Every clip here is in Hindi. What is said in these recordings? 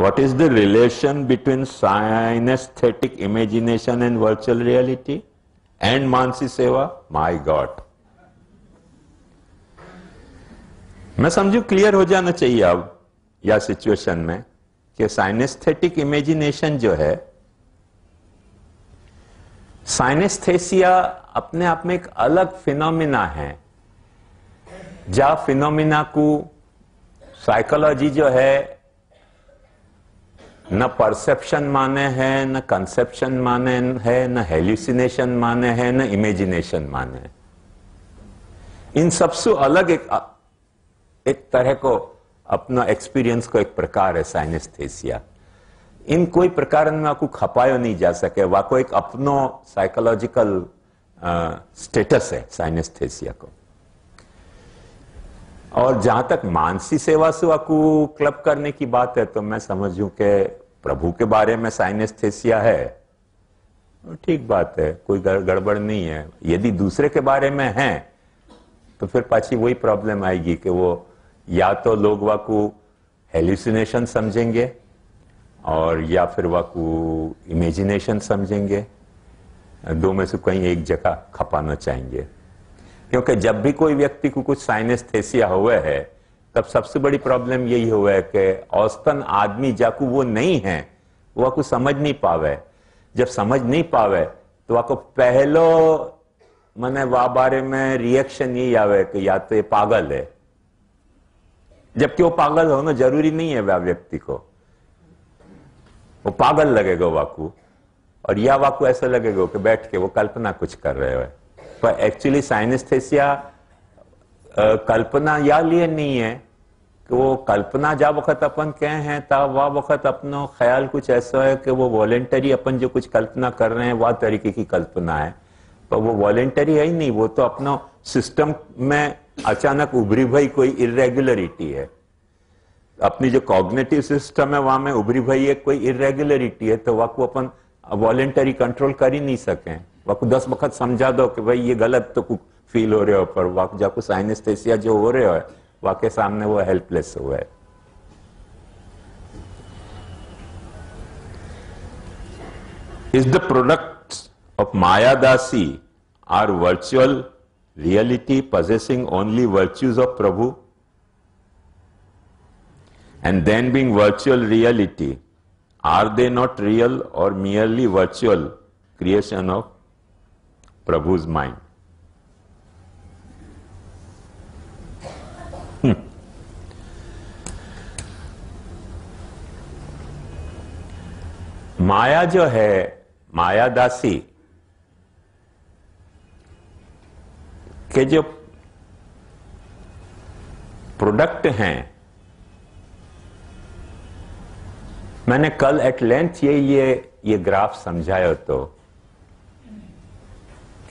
What is the relation between synesthetic imagination and virtual reality and Mansi सेवा? My God! मैं समझू क्लियर हो जाना चाहिए अब या सिचुएशन में कि साइनेस्थेटिक इमेजिनेशन जो है, साइनेस्थेसिया अपने आप में एक अलग फिनोमिना है। जहां फिनोमिना को साइकोलॉजी जो है न परसेप्शन माने है, न कंसेप्शन माने है, न हेल्यूसिनेशन माने है, न इमेजिनेशन माने है। इन सबसे अलग एक तरह को अपना एक्सपीरियंस को एक प्रकार है साइनेस्थेसिया। इन कोई प्रकार में आपको खपायो नहीं जा सके, वाको एक अपनो साइकोलॉजिकल स्टेटस है साइनेस्थेसिया को। और जहां तक मानसी सेवा से आपको क्लब करने की बात है, तो मैं समझूं कि प्रभु के बारे में साइनेस्थेसिया है, ठीक बात है, कोई गड़बड़ नहीं है। यदि दूसरे के बारे में है तो फिर पाछी वही प्रॉब्लम आएगी कि वो या तो लोग वाकू हेल्यूसिनेशन समझेंगे और या फिर वाकू इमेजिनेशन समझेंगे। दो में से कहीं एक जगह खपाना चाहेंगे, क्योंकि जब भी कोई व्यक्ति को कुछ साइनेस्थेसिया हुआ है तब सबसे बड़ी प्रॉब्लम यही हुआ है कि औसतन आदमी जाकू वो नहीं है, वो आपको समझ नहीं पावे। जब समझ नहीं पावे तो आपको पहलो मने वा बारे में रिएक्शन यही आवे कि या तो ये पागल है, जबकि वो पागल होना जरूरी नहीं है। वह व्यक्ति को वो पागल लगेगा वाकू, और या वाकू ऐसा लगेगा कि बैठ के वो कल्पना कुछ कर रहे हो। पर एक्चुअली साइनेस्थेसिया कल्पना या लिए नहीं है कि वो कल्पना जा वक्त अपन कहे हैं तब वह वक्त अपनो ख्याल कुछ ऐसा है कि वो वॉलेंटरी अपन जो कुछ कल्पना कर रहे हैं वह तरीके की कल्पना है, पर वो वॉलेंटरी है ही नहीं। वो तो अपना सिस्टम में अचानक उभरी भई कोई इरेगुलरिटी है। अपनी जो कॉग्निटिव सिस्टम है वहां में उभरी भई एक कोई इरेगुलरिटी है, तो वह को अपन वॉलेंटरी कंट्रोल कर ही नहीं सके। वह को 10 वक्त समझा दो कि भाई ये गलत तो फील हो रहे हो, पर वह जाको साइनेस्थेसिया जो हो रहे हो वह के सामने वो हेल्पलेस हुआ है। इज द प्रोडक्ट ऑफ मायादासी are virtual reality possessing only virtues of Prabhu, and then being virtual reality, are they not real or merely virtual creation of Prabhu's mind? माया जो है, मायादासी के जो प्रोडक्ट हैं, मैंने कल एट लेंथ ये ग्राफ समझाया तो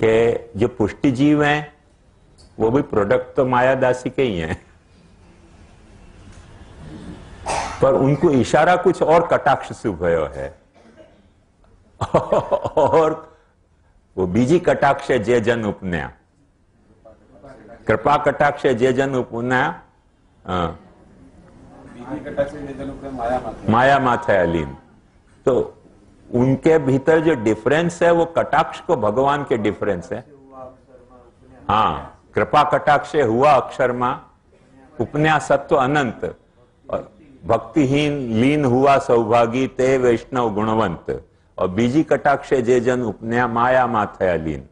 कि जो पुष्टि जीव हैं वो भी प्रोडक्ट तो मायादासी के ही हैं, पर उनको इशारा कुछ और कटाक्ष से भयो है। और वो बीजी कटाक्ष है जे जन उपनया, कृपा कटाक्ष जे जन उपनया, माया माथे अलीन। तो उनके भीतर जो डिफरेंस है वो कटाक्ष को भगवान के डिफरेंस है। हाँ, कृपा कटाक्ष हुआ अक्षर मा, उपन्या सत्व अनंत, और भक्तिहीन लीन हुआ सौभागी ते वैष्णव गुणवंत, और बीजी कटाक्ष जे जन उपन्या माया माथे अलीन।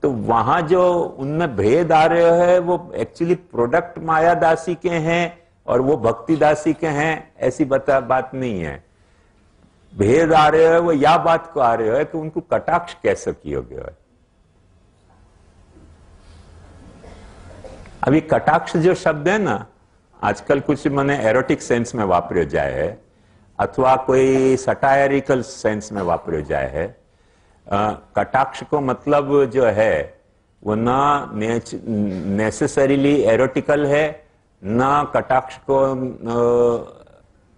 तो वहां जो उनमें भेद आ रहे है वो एक्चुअली प्रोडक्ट मायादासी के हैं और वो भक्तिदासी के हैं, ऐसी बात नहीं है। भेद आ रहे है वो या बात को आ रहे है कि उनको कटाक्ष कैसे किया गया है। अभी कटाक्ष जो शब्द है ना, आजकल कुछ मैंने एरोटिक सेंस में वापरो जाए है अथवा कोई सटायरिकल सेंस में वापरो जाए है। कटाक्ष को मतलब जो है वो ना नेसेसरीली एरोटिकल है, ना कटाक्ष को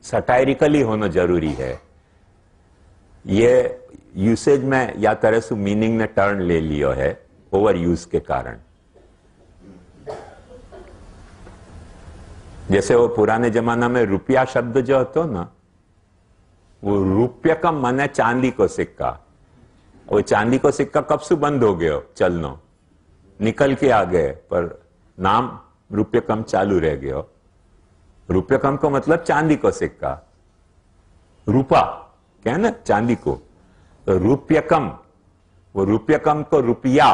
सटायरिकली होना जरूरी है। ये यूसेज में या तरह से मीनिंग ने टर्न ले लियो है ओवर यूज के कारण। जैसे वो पुराने जमाना में रुपया शब्द जो होता ना, वो रूप्यकम माने चांदी को सिक्का। वो चांदी को सिक्का कब से बंद हो गयो चलनो, निकल के आ गए, पर नाम रूप्यकम चालू रह गयो। रूप्यकम को मतलब चांदी को सिक्का, रूपा क्या है ना चांदी को, तो रूप्यकम, वो रूप्यकम को रुपया,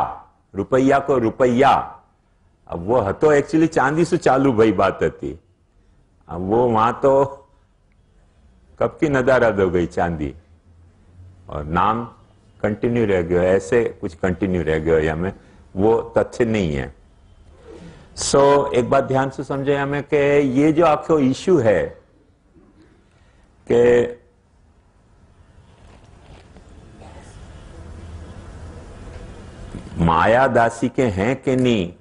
रुपया को रुपया। अब वो तो एक्चुअली चांदी से चालू भई बात थी, अब वो वहां तो कब की नदारद हो गई चांदी, और नाम कंटिन्यू रह गया, ऐसे कुछ कंटिन्यू रह गया हमें, वो तथ्य नहीं है। एक बात ध्यान से समझे हमें कि ये जो आपको इश्यू है कि मायादासी के हैं कि नहीं,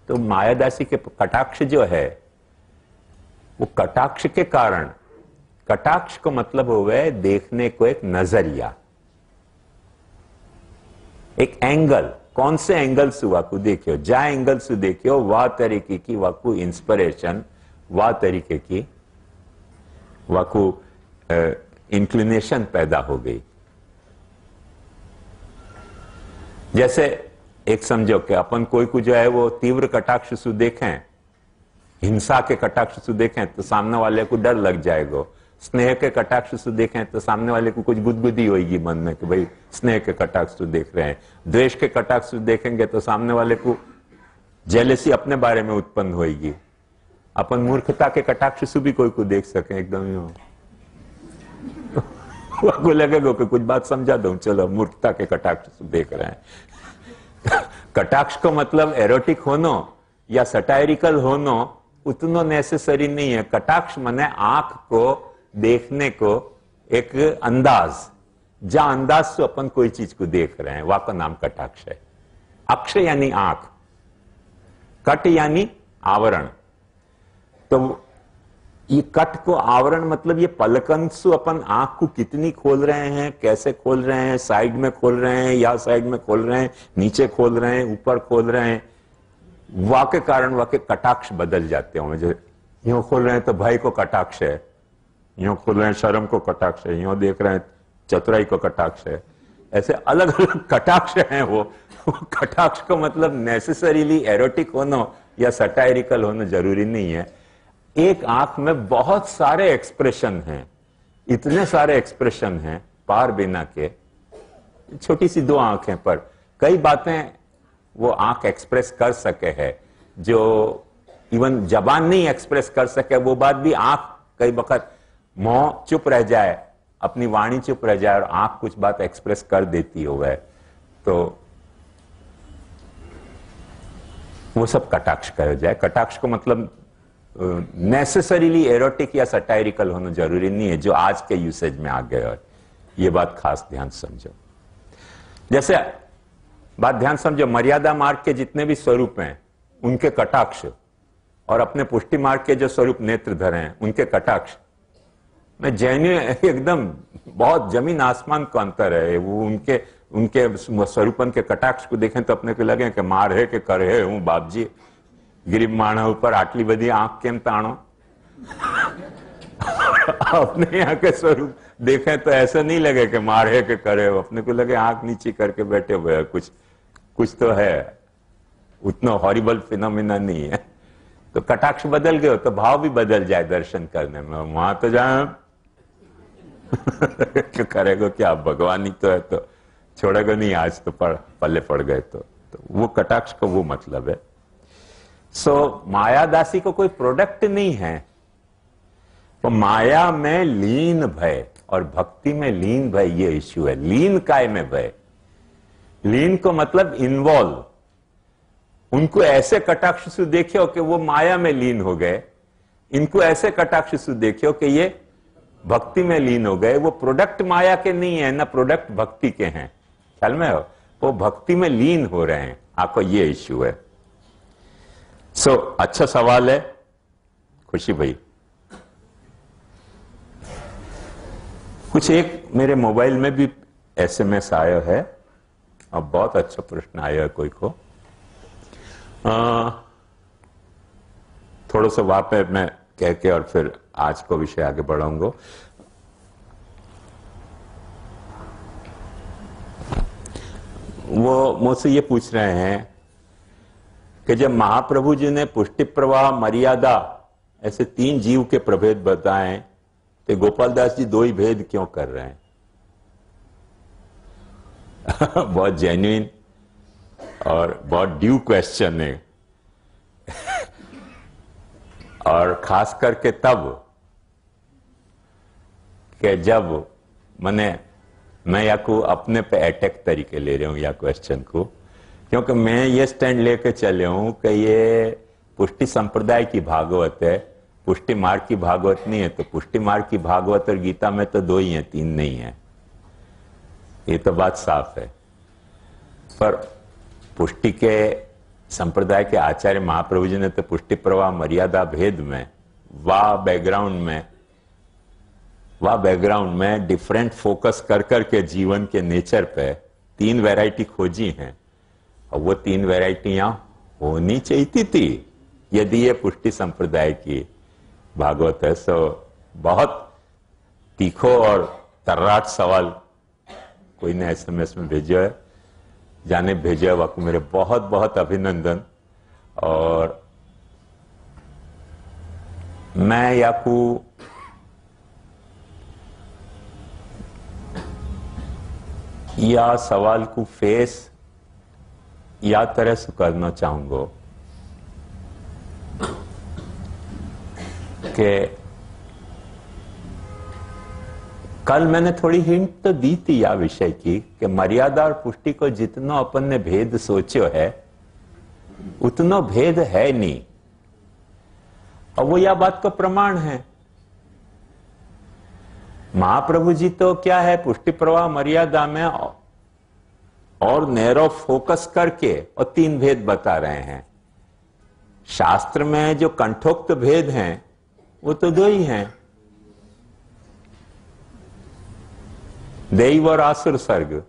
तो मायादासी के कटाक्ष जो है वो कटाक्ष के कारण, कटाक्ष को मतलब हो गए देखने को एक नजरिया, एक एंगल। कौन से एंगल से वाकू देखियो, जा एंगल से देखियो वह तरीके की वाकू इंस्पिरेशन, वह तरीके की वाकू इंक्लिनेशन पैदा हो गई। जैसे एक समझो कि अपन कोई को जो है वो तीव्र कटाक्ष से देखें, हिंसा के कटाक्ष से देखें तो सामने वाले को डर लग जाएगा, स्नेह के कटाक्ष से देखें तो सामने वाले को कुछ गुदगुदी होगी मन में कि भाई स्नेह के कटाक्ष से देख रहे हैं, द्वेष के कटाक्ष से देखेंगे तो सामने वाले को जेलसी अपने बारे में उत्पन्न होगी। अपन मूर्खता के कटाक्ष से भी कोई को देख सके एकदम को लगेगा कि कुछ बात समझा दो, चलो मूर्खता के कटाक्ष से देख रहे हैं। कटाक्ष को मतलब एरोटिक होनो या सटायरिकल होनो उतना नेसेसरी नहीं है। कटाक्ष माने आंख को देखने को एक अंदाज, जहां अंदाज से अपन कोई चीज को देख रहे हैं, वह का नाम कटाक्ष है। अक्ष यानी आंख, कट यानी आवरण। तो ये कट को आवरण मतलब ये पलकन से अपन आंख को कितनी खोल रहे हैं, कैसे खोल रहे हैं, साइड में खोल रहे हैं या साइड में खोल रहे हैं, नीचे खोल रहे हैं, ऊपर खोल रहे हैं, वाह के कारण वाह के कटाक्ष बदल जाते होंगे। जो यूं खोल रहे हैं तो भय को कटाक्ष है, यूं खोल रहे हैं शर्म को कटाक्ष है, यूं देख रहे हैं चतुराई को कटाक्ष है। ऐसे अलग अलग कटाक्ष हैं। वो कटाक्ष को मतलब नेसेसरीली एरोटिक होना या सटायरिकल होना जरूरी नहीं है। एक आंख में बहुत सारे एक्सप्रेशन हैं, इतने सारे एक्सप्रेशन हैं पार बिना के। छोटी सी दो आंखें पर कई बातें वो आंख एक्सप्रेस कर सके है जो इवन जबान नहीं एक्सप्रेस कर सके। वो बात भी आंख कई वक्त मुंह चुप रह जाए, अपनी वाणी चुप रह जाए और आंख कुछ बात एक्सप्रेस कर देती हो वह, तो वो सब कटाक्ष कहा जाए। कटाक्ष को मतलब नेसेसरीली एरोटिक या सटायरिकल होना जरूरी नहीं है, जो आज के यूसेज में आ गए। और ये बात खास ध्यान समझो। जैसे बात ध्यान समझो, मर्यादा मार्ग के जितने भी स्वरूप हैं उनके कटाक्ष और अपने पुष्टि मार्ग के जो स्वरूप नेत्रधर हैं उनके कटाक्ष में जेन्युइन एकदम बहुत जमीन आसमान का अंतर है। वो उनके स्वरूपन के कटाक्ष को देखें तो अपने को लगे कि मार है कि कर है हूं बाप जी, गरीब माणा ऊपर आटली बदी आंख केम ताणो। अपने यहाँ के स्वरूप देखें तो ऐसा नहीं लगे कि मार है कि करे, अपने को लगे आंख नीचे करके बैठे हुए हैं, कुछ तो है, उतना हॉरिबल फिनोमिना नहीं है। तो कटाक्ष बदल गए तो भाव भी बदल जाए दर्शन करने में। वहां तो जाए क्यों करेगा क्या, भगवान ही तो है, तो छोड़ेगा नहीं, आज तो पल्ले पड़ गए। तो वो कटाक्ष का वो मतलब है। मायादासी को कोई प्रोडक्ट नहीं है, तो माया में लीन भय और भक्ति में लीन भय ये इश्यू है। लीन काय में भय, लीन को मतलब इन्वॉल्व। उनको ऐसे कटाक्ष से देखियो कि वो माया में लीन हो गए, इनको ऐसे कटाक्ष से देखियो कि ये भक्ति में लीन हो गए। वो प्रोडक्ट माया के नहीं है ना प्रोडक्ट भक्ति के हैं, ख्याल में हो, वो भक्ति में लीन हो रहे हैं। आपको ये इश्यू है। अच्छा सवाल है खुशी भाई। कुछ एक मेरे मोबाइल में भी एसएमएस आया है और बहुत अच्छा प्रश्न आया है कोई को। थोड़ा सा वहां पे मैं कह के और फिर आज को विषय आगे बढ़ाऊंगा। वो मुझसे ये पूछ रहे हैं कि जब महाप्रभु जी ने पुष्टि प्रवाह मर्यादा ऐसे 3 जीव के प्रभेद बताए तो गोपाल दास जी 2 ही भेद क्यों कर रहे हैं? बहुत जेन्युइन और बहुत ड्यू क्वेश्चन है। और खास करके तब कि जब मैं या को अपने पे अटैक तरीके ले रहा हूं या क्वेश्चन को, क्योंकि मैं ये स्टैंड लेके चले हूं कि ये पुष्टि संप्रदाय की भागवत है, पुष्टि मार्ग की भागवत नहीं है। तो पुष्टि मार्ग की भागवत और गीता में तो 2 ही हैं, 3 नहीं है, ये तो बात साफ है। पर पुष्टि के संप्रदाय के आचार्य महाप्रभु जी ने तो पुष्टि प्रवाह मर्यादा भेद में वाह बैकग्राउंड में डिफरेंट फोकस कर करके जीवन के नेचर पे 3 वैरायटी खोजी हैं। और वो 3 वैरायटियां होनी चाहिए थी यदि ये पुष्टि संप्रदाय की भागवत है। सो बहुत तीखो और तर्राट सवाल कोई ने SMS में भेजा है, जाने भेजा वक्त मेरे बहुत बहुत अभिनंदन। और मैं याकू या सवाल को फेस या तरह से करना चाहूंगा कि कल मैंने थोड़ी हिंट तो दी थी या विषय की कि मर्यादा और पुष्टि को जितना अपन ने भेद सोचो है उतना भेद है नहीं। और वो यह बात का प्रमाण है। महाप्रभु जी तो क्या है, पुष्टि प्रवाह मर्यादा में और नैरो फोकस करके और 3 भेद बता रहे हैं। शास्त्र में जो कंठोक्त भेद हैं वो तो 2 ही हैं, दैव और आसुर सर्ग,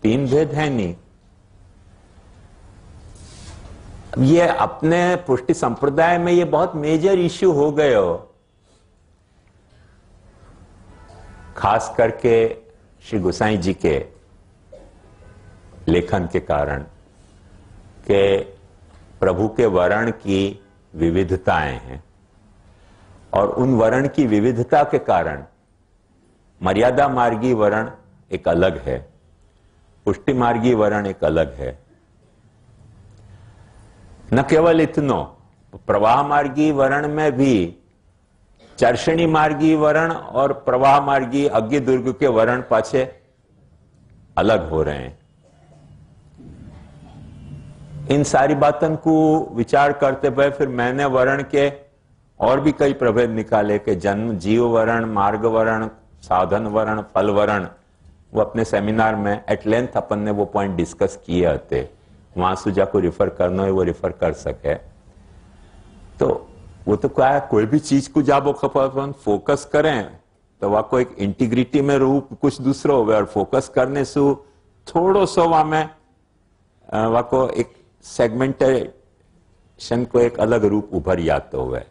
3 भेद है नहीं। ये अपने पुष्टि संप्रदाय में ये बहुत मेजर इश्यू हो गए हो, खास करके श्री गोसाई जी के लेखन के कारण के प्रभु के वर्ण की विविधताएं हैं और उन वर्ण की विविधता के कारण मर्यादा मार्गी वर्ण एक अलग है, पुष्टि मार्गी वर्ण एक अलग है। न केवल इतनो, प्रवाह मार्गी वर्ण में भी चर्षणी मार्गी वर्ण और प्रवाह मार्गी अग्नि दुर्ग के वर्ण पाछे अलग हो रहे हैं। इन सारी बातों को विचार करते हुए फिर मैंने वर्ण के और भी कई प्रभेद निकाले कि जन्म जीव वर्ण, मार्ग वर्ण, साधन वर्ण, फल वर्ण। वो अपने सेमिनार में एट लेंथ अपन ने वो पॉइंट डिस्कस किए होते, वहां सुजा को रिफर करना है वो रिफर कर सके। तो वो तो क्या है, कोई भी चीज को जब अपन फोकस करें तो वह को एक इंटीग्रिटी में रूप कुछ दूसरा हो और फोकस करने से थोड़ो सो वहां में वह को एक सेगमेंटेशन को एक अलग रूप उभर जाता हुआ है।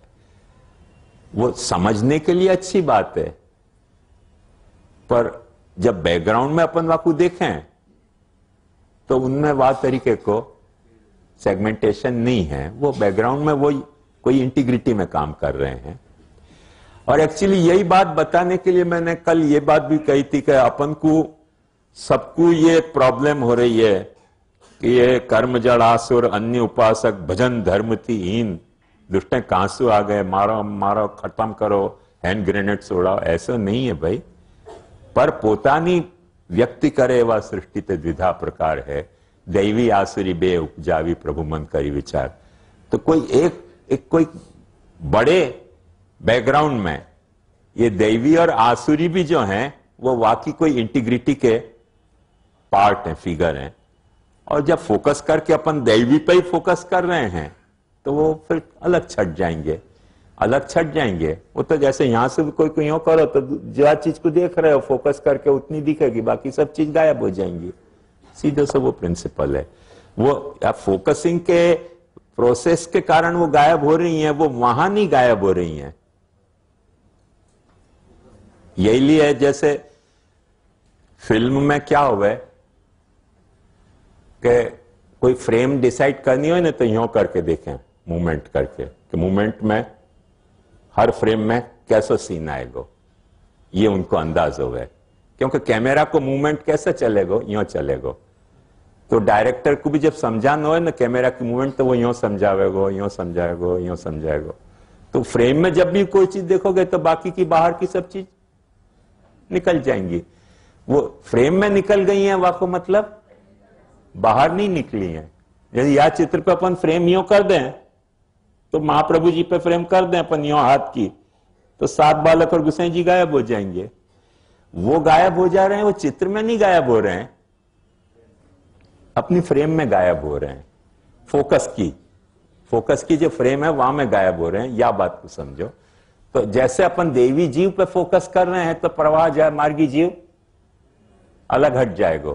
वो समझने के लिए अच्छी बात है, पर जब बैकग्राउंड में अपन वाकू देखें तो उनमें वह तरीके को सेगमेंटेशन नहीं है। वो बैकग्राउंड में वो कोई इंटीग्रिटी में काम कर रहे हैं। और एक्चुअली यही बात बताने के लिए मैंने कल ये बात भी कही थी कि अपन को सबको ये प्रॉब्लम हो रही है कि ये कर्म जड़ आसुर अन्य उपासक भजन धर्म थी हीन दुष्टे कांसू आ गए, मारो मारो खत्म करो, हैंड ग्रेनेड उड़ाओ। ऐसा नहीं है भाई, पर पोतानी व्यक्ति करे एवं सृष्टि ते द्विधा प्रकार है, दैवी आसुरी बे उपजावी प्रभु मन करी विचार। तो कोई एक कोई बड़े बैकग्राउंड में ये दैवी और आसुरी भी जो हैं वो वाकई कोई इंटीग्रिटी के पार्ट हैं, फिगर हैं। और जब फोकस करके अपन दैवी पे ही फोकस कर रहे हैं तो वो फिर अलग छट जाएंगे। वो तो जैसे यहां से कोई कोई यूं करो तो जो चीज को देख रहे हो फोकस करके उतनी दिखेगी, बाकी सब चीज गायब हो जाएंगी। सीधे से वो प्रिंसिपल है। वो फोकसिंग के प्रोसेस के कारण वो गायब हो रही हैं, वो वहां नहीं गायब हो रही हैं। यही लिए जैसे फिल्म में क्या हुआ है कि कोई फ्रेम डिसाइड करनी हो ना तो यूं करके देखें, मूवमेंट करके, कि मूवमेंट में हर फ्रेम में कैसा सीन आएगा, ये उनको अंदाज हो गए। क्योंकि कैमरा को मूवमेंट कैसे चलेगा, यूं चलेगा। तो डायरेक्टर को भी जब समझाना हो ना कैमरा की मूवमेंट, तो वो यूं समझाएगा, यूं समझाएगा, यूं समझाएगा। तो फ्रेम में जब भी कोई चीज देखोगे तो बाकी की बाहर की सब चीज निकल जाएंगी। वो फ्रेम में निकल गई हैं, वाको मतलब बाहर नहीं निकली हैं। यदि यह चित्र पे अपन फ्रेम यूं कर दें, तो महाप्रभु जी पे फ्रेम कर दें अपन यूं हाथ की, तो 7 बालक और गोसाई जी गायब हो जाएंगे। वो गायब हो जा रहे हैं, वो चित्र में नहीं गायब हो रहे हैं, अपनी फ्रेम में गायब हो रहे हैं। फोकस की जो फ्रेम है वहां में गायब हो रहे हैं, या बात को समझो। तो जैसे अपन देवी जीव पे फोकस कर रहे हैं तो प्रवाह जाए मार्गी जीव अलग हट जाएगा।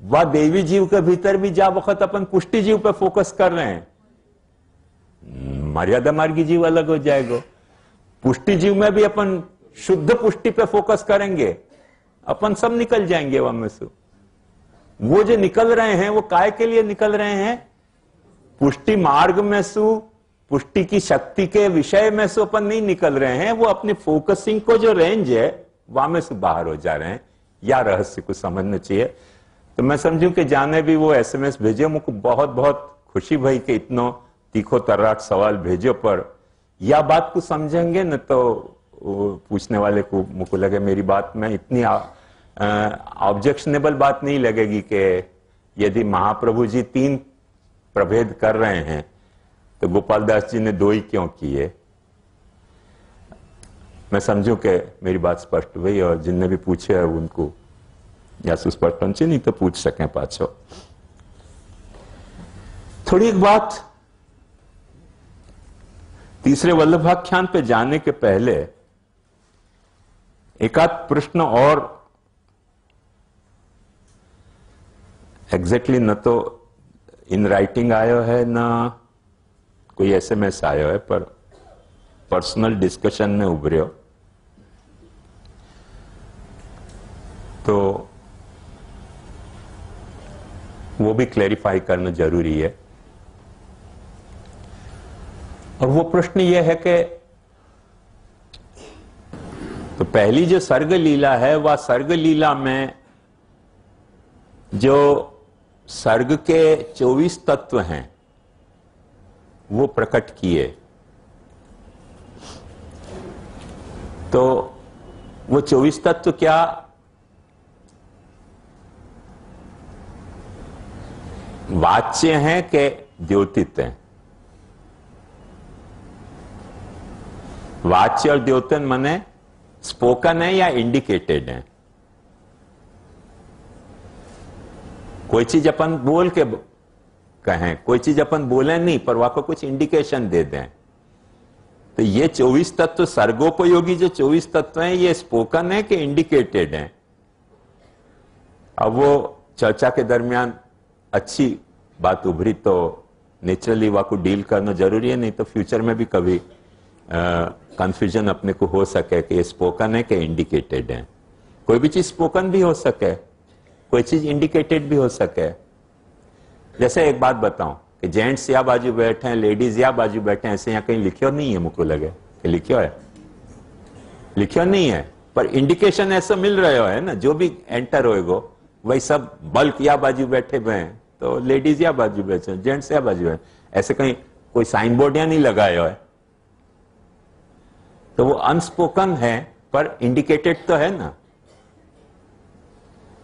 वह देवी जीव के भीतर भी जा वक्त अपन पुष्टि जीव पे फोकस कर रहे हैं, मर्यादा मार्गी जीव अलग हो जाएगा। पुष्टि जीव में भी अपन शुद्ध पुष्टि पे फोकस करेंगे, अपन सब निकल जाएंगे वहां में से। वो जो निकल रहे हैं वो काय के लिए निकल रहे हैं? पुष्टि मार्ग में सु, पुष्टि की शक्ति के विषय में से अपन नहीं निकल रहे हैं, वो अपने फोकसिंग को जो रेंज है वहां में से बाहर हो जा रहे हैं। या रहस्य को समझना चाहिए। तो मैं समझूं कि जाने भी वो SMS भेजे, मुझको बहुत बहुत खुशी भई कि इतनो तीखो तर्राट सवाल भेजो, पर यह बात को समझेंगे न तो पूछने वाले को मुझको लगे मेरी बात में इतनी ऑब्जेक्शनेबल बात नहीं लगेगी कि यदि महाप्रभु जी 3 प्रभेद कर रहे हैं तो गोपाल दास जी ने 2 ही क्यों किए। मैं समझूं कि मेरी बात स्पष्ट हुई, और जिनने भी पूछे है उनको या सुस्पष्ट होनी चाहिए, नहीं तो पूछ सकें पाछो। थोड़ी एक बात तीसरे वल्लभाख्यान पे जाने के पहले एक आध प्रश्न और एग्जैक्टली न तो इन राइटिंग आयो है ना कोई SMS आयो है, पर पर्सनल डिस्कशन में उभरियो। तो वो भी क्लैरिफाई करना जरूरी है। और वो प्रश्न ये है कि तो पहली जो सर्ग लीला है, वह सर्ग लीला में जो सर्ग के 24 तत्व हैं वो प्रकट किए, तो वो 24 तत्व क्या वाच्य हैं कि द्योतित हैं? वाच्य और द्योतन माने स्पोकन है या इंडिकेटेड है? कोई चीज अपन बोल के कहें, कोई चीज अपन बोले नहीं पर वहां को कुछ इंडिकेशन दे दें। तो ये 24 तत्व सर्गोपयोगी जो 24 तत्व हैं, ये स्पोकन है कि इंडिकेटेड है? अब वो चर्चा के दरमियान अच्छी बात उभरी तो नेचुरली वहां को डील करना जरूरी है, नहीं तो फ्यूचर में भी कभी कंफ्यूजन अपने को हो सके कि ये स्पोकन है कि इंडिकेटेड है। कोई भी चीज स्पोकन भी हो सके, कोई चीज इंडिकेटेड भी हो सके। जैसे एक बात बताऊं कि जेंट्स या बाजू बैठे हैं, लेडीज या बाजू बैठे हैं, ऐसे यहाँ कहीं लिखियो नहीं है, मुझको लगे कि लिखियो है, लिखियो नहीं है, पर इंडिकेशन ऐसा मिल रहा है ना, जो भी एंटर होएगो वही सब बल्क या बाजू बैठे हुए हैं, तो लेडीज या बाजू बैठे, जेंट्स या बाजू है, ऐसे कहीं कोई साइन बोर्ड या नहीं लगाया है। तो वो अनस्पोकन है पर इंडिकेटेड तो है ना।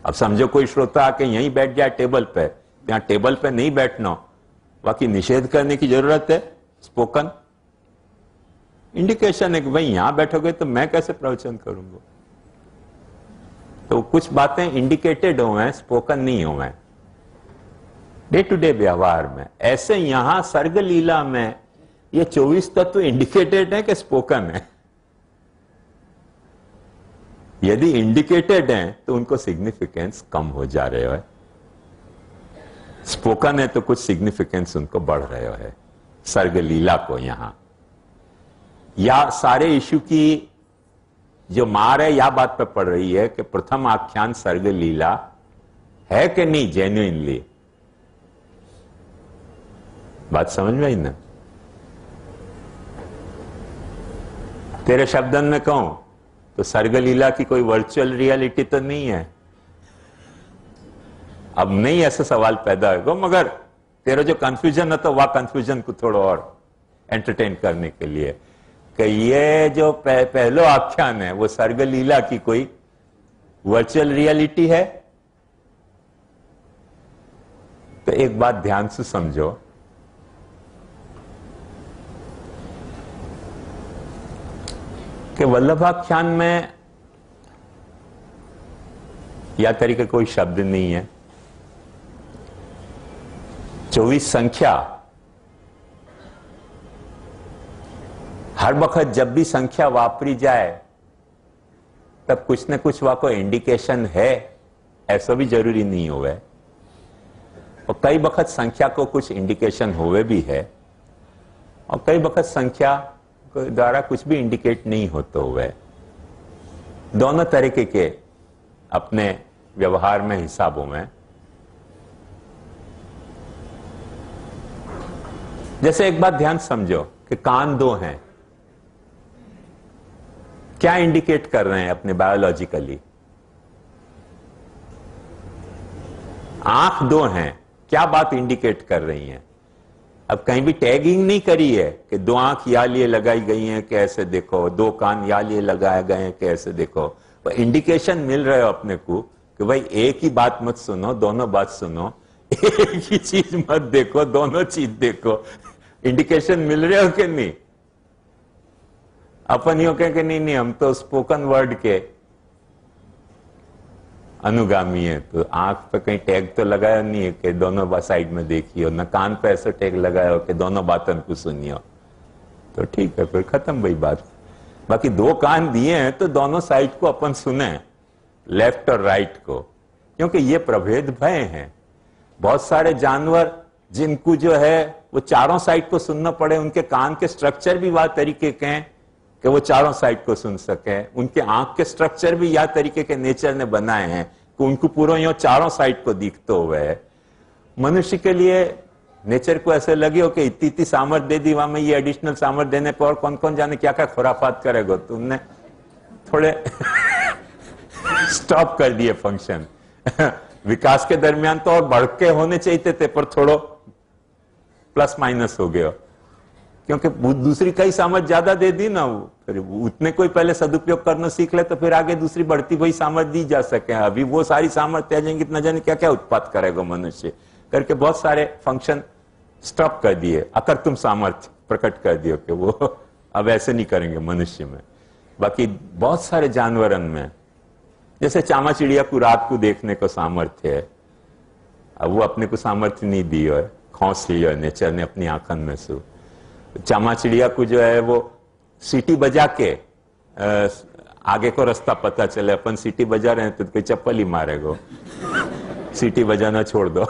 अब समझो कोई श्रोता आके यहीं बैठ जाए टेबल पे, यहां टेबल पे नहीं बैठना, बाकी निषेध करने की जरूरत है? स्पोकन इंडिकेशन है कि भाई यहां बैठोगे तो मैं कैसे प्रवचन करूंगा। तो कुछ बातें इंडिकेटेड हुए हैं, स्पोकन नहीं हुए हैं डे टू डे व्यवहार में। ऐसे यहां सर्ग लीला में ये 24 तत्व इंडिकेटेड है कि स्पोकन है? यदि इंडिकेटेड हैं तो उनको सिग्निफिकेंस कम हो जा रहे है, स्पोकन है तो कुछ सिग्निफिकेंस उनको बढ़ रहे है सर्ग लीला को। यहां या सारे इशू की जो मार है या बात पे पड़ रही है कि प्रथम आख्यान सर्ग लीला है कि नहीं जेन्युइनली, बात समझ में आई ना? तेरे शब्दन में कहूं तो सर्गलीला की कोई वर्चुअल रियलिटी तो नहीं है। अब नहीं ऐसा सवाल पैदा होगा, मगर तेरा जो कंफ्यूजन है तो वह कंफ्यूजन को थोड़ा और एंटरटेन करने के लिए कि ये जो पहलो आख्यान है वो सर्गलीला की कोई वर्चुअल रियलिटी है। तो एक बात ध्यान से समझो कि वल्लभाख्यान में या तरीके कोई शब्द नहीं है। 24 संख्या हर वक्त जब भी संख्या वापरी जाए तब कुछ न कुछ वहां को इंडिकेशन है, ऐसा भी जरूरी नहीं होवे। और कई वक्त संख्या को कुछ इंडिकेशन होवे भी है और कई वक्त संख्या द्वारा कुछ भी इंडिकेट नहीं होते हुए। दोनों तरीके के अपने व्यवहार में हिसाबों में। जैसे एक बात ध्यान समझो कि कान दो हैं, क्या इंडिकेट कर रहे हैं अपने बायोलॉजिकली? आंख दो हैं, क्या बात इंडिकेट कर रही हैं? अब कहीं भी टैगिंग नहीं करी है कि दो आंख या लिए लगाई गई हैं कि ऐसे देखो, दो कान या लिए लगाए गए हैं कि ऐसे देखो। तो इंडिकेशन मिल रहे हो अपने को कि भाई एक ही बात मत सुनो, दोनों बात सुनो, एक ही चीज मत देखो, दोनों चीज देखो। इंडिकेशन मिल रहे हो कि नहीं? अपन यूं कहें कि नहीं हम तो स्पोकन वर्ड के अनुगामी है, तो आंख पे कहीं टैग तो लगाया नहीं है कि दोनों साइड में देखियो, न कान पे ऐसा टैग लगाया हो कि दोनों बातों को सुनियो। तो ठीक है, फिर खत्म भाई बात। बाकी दो कान दिए हैं तो दोनों साइड को अपन सुने, लेफ्ट और राइट को, क्योंकि ये प्रभेद भय हैं। बहुत सारे जानवर जिनको जो है वो चारों साइड को सुनना पड़े, उनके कान के स्ट्रक्चर भी वह तरीके के हैं कि वो चारों साइड को सुन सके। उनके आंख के स्ट्रक्चर भी या तरीके के नेचर ने बनाए हैं कि उनको पूरा यो चारों साइड को दिखते हुए। मनुष्य के लिए नेचर को ऐसे लगे हो कि इतनी सामर्थ्य दे दी, वहां में ये एडिशनल सामर्थ्य देने पर और कौन कौन जाने क्या क्या खुराफात करेगा। तुमने थोड़े स्टॉप कर दिए फंक्शन। विकास के दरमियान तो और बढ़ के होने चाहिए थे, पर थोड़ो प्लस माइनस हो गया, क्योंकि दूसरी कई सामर्थ्य ज्यादा दे दी ना, वो फिर उतने कोई पहले सदुपयोग करना सीख ले तो फिर आगे दूसरी बढ़ती हुई सामर्थ्य दी जा सके। अभी वो सारी सामर्थ्य आ जाएंगी, न जाने क्या क्या उत्पाद करेगा मनुष्य, करके बहुत सारे फंक्शन स्टॉप कर दिए। अकर तुम सामर्थ्य प्रकट कर दियो कि वो अब ऐसे नहीं करेंगे मनुष्य में। बाकी बहुत सारे जानवरन में, जैसे चामा चिड़िया को रात को देखने को सामर्थ्य है, अब वो अपने को सामर्थ्य नहीं दी है, खौस लिया नेचर ने अपनी आंखन में से। चामा चिड़िया को जो है वो सीटी बजा के आगे को रास्ता पता चले। अपन सीटी बजा रहे हैं तो कोई चप्पल ही मारेगा, सीटी बजाना छोड़ दो।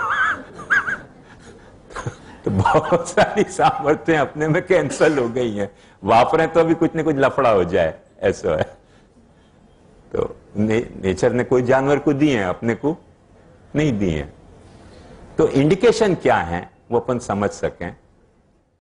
तो बहुत सारी सामर्थ्य अपने में कैंसल हो गई हैं, वापरे तो अभी कुछ न कुछ लफड़ा हो जाए, ऐसा है। तो नेचर ने कोई जानवर को दिए हैं, अपने को नहीं दिए हैं। तो इंडिकेशन क्या है वो अपन समझ सकें।